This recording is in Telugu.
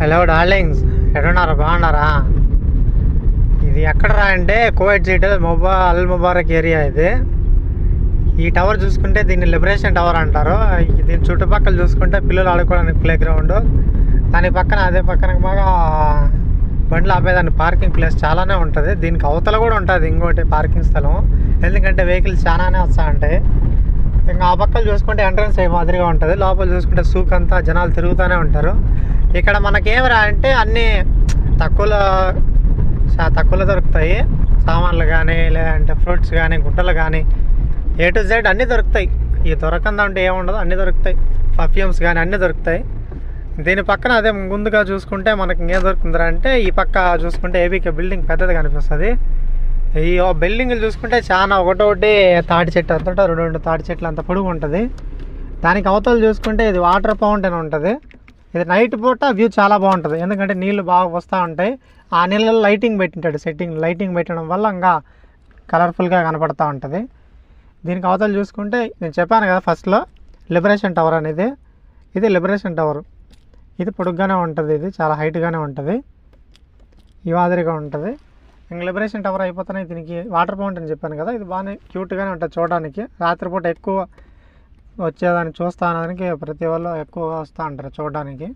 హలో డార్లింగ్స్, ఎక్కడున్నారా? బాగున్నారా? ఇది ఎక్కడరా అంటే కువైట్ సిటీ అల్ ముబారక్ ఏరియా. ఇది ఈ టవర్ చూసుకుంటే దీన్ని లిబరేషన్ టవర్ అంటారు. దీని చుట్టుపక్కల చూసుకుంటే పిల్లలు ఆడుకోవడానికి ప్లే గ్రౌండ్, దాని పక్కన అదే పక్కన బాగా బండ్లు ఆపేదాన్ని పార్కింగ్ ప్లేస్ చాలానే ఉంటుంది. దీనికి అవతల కూడా ఉంటుంది ఇంకోటి పార్కింగ్ స్థలం, ఎందుకంటే వెహికల్స్ చాలానే వస్తూ ఉంటాయి. ఇంకా ఆ పక్కన చూసుకుంటే ఎంట్రన్స్ ఏ మాదిరిగా ఉంటుంది, లోపల చూసుకుంటే సూక్ అంతా జనాలు తిరుగుతూనే ఉంటారు. ఇక్కడ మనకేమరా అంటే అన్నీ తక్కువలో దొరుకుతాయి. సామాన్లు కానీ, లేదంటే ఫ్రూట్స్ కానీ, గుడ్డలు కానీ, ఏ టు జెడ్ అన్నీ దొరుకుతాయి. ఈ దొరకందంటే ఏముండదు, అన్నీ దొరుకుతాయి. పర్ఫ్యూమ్స్ కానీ అన్నీ దొరుకుతాయి. దీని పక్కన అదే ముందుగా చూసుకుంటే మనకి ఇంకేం దొరుకుతుందిరా అంటే, ఈ పక్క చూసుకుంటే ఏబీకే బిల్డింగ్ పెద్దది కనిపిస్తుంది. ఈ బిల్డింగ్లు చూసుకుంటే చాలా ఒకటోటి తాటి చెట్టు అంతటా రెండు తాటి చెట్లు అంత పొడుగు ఉంటుంది. దానికి అవతలు చూసుకుంటే ఇది వాటర్ ఫౌంటైన్ ఉంటుంది. ఇది నైట్ పూట వ్యూ చాలా బాగుంటుంది, ఎందుకంటే నీళ్ళు బాగా వస్తూ ఉంటాయి. ఆ నీళ్ళలో లైటింగ్ పెట్టింటాడు, లైటింగ్ పెట్టడం వల్ల ఇంకా కలర్ఫుల్గా కనపడుతూ ఉంటుంది. దీనికి అవతలు చూసుకుంటే నేను చెప్పాను కదా ఫస్ట్లో లిబరేషన్ టవర్ అనేది, ఇది లిబరేషన్ టవర్. ఇది పొడుగ్గానే ఉంటుంది, ఇది చాలా హైట్గానే ఉంటుంది, ఈ మాదిరిగా ఉంటుంది. ఇంక లిబరేషన్ టవర్ అయిపోతున్నాయి. దీనికి వాటర్ ఫౌంటైన్ చెప్పాను కదా, ఇది బాగానే క్యూట్గానే ఉంటుంది చూడడానికి. రాత్రిపూట ఎక్కువ వచ్చేదాన్ని చూస్తానికి ప్రతి వాళ్ళు ఎక్కువగా వస్తూ ఉంటారు చూడడానికి.